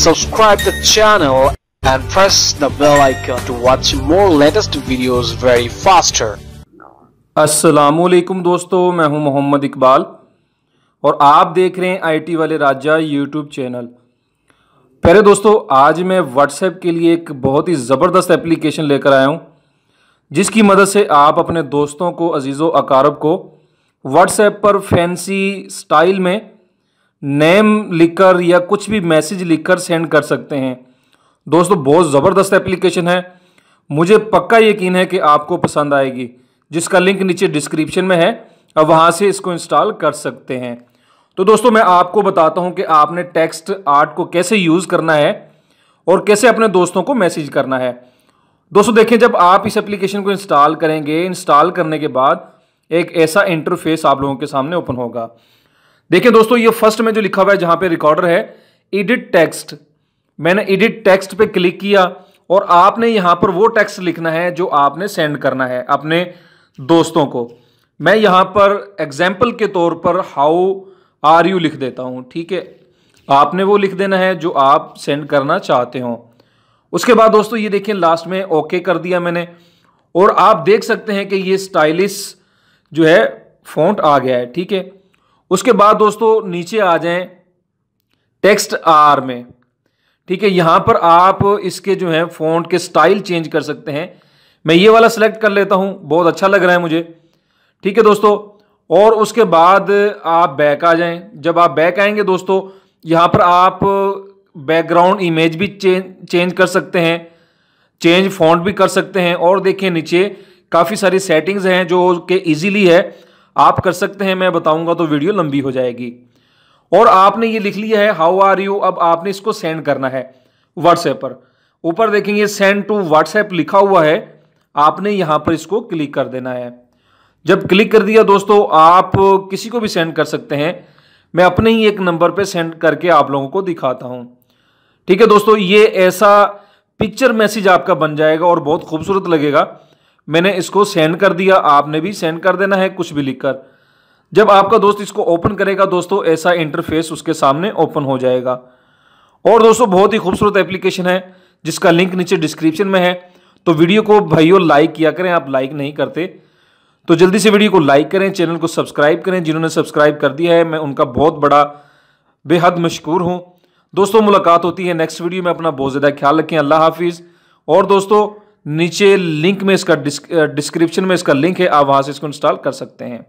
subscribe the channel and press the bell icon to watch more latest videos very faster. अस्सलामुअलैकुम दोस्तों, मैं हूं मोहम्मद इकबाल और आप देख रहे हैं आईटी वाले राजा यूट्यूब चैनल। पहले दोस्तों, आज मैं व्हाट्सएप के लिए एक बहुत ही ज़बरदस्त एप्लीकेशन लेकर आया हूं, जिसकी मदद से आप अपने दोस्तों को, अजीज़ो अकारब को व्हाट्सएप पर फैंसी स्टाइल में नेम लिखकर या कुछ भी मैसेज लिखकर सेंड कर सकते हैं। दोस्तों, बहुत ज़बरदस्त एप्लीकेशन है, मुझे पक्का यकीन है कि आपको पसंद आएगी, जिसका लिंक नीचे डिस्क्रिप्शन में है। अब वहाँ से इसको इंस्टॉल कर सकते हैं। तो दोस्तों, मैं आपको बताता हूँ कि आपने टेक्स्ट आर्ट को कैसे यूज़ करना है और कैसे अपने दोस्तों को मैसेज करना है। दोस्तों देखें, जब आप इस एप्लीकेशन को इंस्टॉल करेंगे, इंस्टॉल करने के बाद एक ऐसा इंटरफेस आप लोगों के सामने ओपन होगा। देखिए दोस्तों, ये फर्स्ट में जो लिखा हुआ है, जहां पे रिकॉर्डर है, एडिट टेक्स्ट, मैंने एडिट टेक्स्ट पे क्लिक किया और आपने यहां पर वो टेक्स्ट लिखना है जो आपने सेंड करना है अपने दोस्तों को। मैं यहां पर एग्जाम्पल के तौर पर हाउ आर यू लिख देता हूं, ठीक है। आपने वो लिख देना है जो आप सेंड करना चाहते हो। उसके बाद दोस्तों ये देखिए, लास्ट में ओके कर दिया मैंने और आप देख सकते हैं कि ये स्टाइलिश जो है फॉन्ट आ गया है, ठीक है। उसके बाद दोस्तों नीचे आ जाएं टेक्स्ट आर में, ठीक है। यहां पर आप इसके जो है फॉन्ट के स्टाइल चेंज कर सकते हैं। मैं ये वाला सिलेक्ट कर लेता हूं, बहुत अच्छा लग रहा है मुझे, ठीक है दोस्तों। और उसके बाद आप बैक आ जाएं। जब आप बैक आएंगे दोस्तों, यहां पर आप बैकग्राउंड इमेज भी चेंज कर सकते हैं, चेंज फॉन्ट भी कर सकते हैं। और देखिए नीचे काफ़ी सारी सेटिंग्स हैं जो कि इजीली है, आप कर सकते हैं। मैं बताऊंगा तो वीडियो लंबी हो जाएगी। और आपने ये लिख लिया है हाउ आर यू। अब आपने इसको सेंड करना है व्हाट्सएप पर। ऊपर देखेंगे सेंड टू व्हाट्सएप लिखा हुआ है, आपने यहां पर इसको क्लिक कर देना है। जब क्लिक कर दिया दोस्तों, आप किसी को भी सेंड कर सकते हैं। मैं अपने ही एक नंबर पे सेंड करके आप लोगों को दिखाता हूं, ठीक है दोस्तों। ये ऐसा पिक्चर मैसेज आपका बन जाएगा और बहुत खूबसूरत लगेगा। मैंने इसको सेंड कर दिया, आपने भी सेंड कर देना है कुछ भी लिखकर। जब आपका दोस्त इसको ओपन करेगा दोस्तों, ऐसा इंटरफेस उसके सामने ओपन हो जाएगा। और दोस्तों बहुत ही खूबसूरत एप्लीकेशन है, जिसका लिंक नीचे डिस्क्रिप्शन में है। तो वीडियो को भाइयों लाइक किया करें, आप लाइक नहीं करते तो जल्दी से वीडियो को लाइक करें, चैनल को सब्सक्राइब करें। जिन्होंने सब्सक्राइब कर दिया है, मैं उनका बहुत बड़ा बेहद मशकूर हूँ। दोस्तों मुलाकात होती है नेक्स्ट वीडियो में। अपना बहुत ज़्यादा ख्याल रखें। अल्लाह हाफिज़। और दोस्तों नीचे लिंक में इसका डिस्क्रिप्शन में इसका लिंक है, आप वहाँ से इसको इंस्टॉल कर सकते हैं।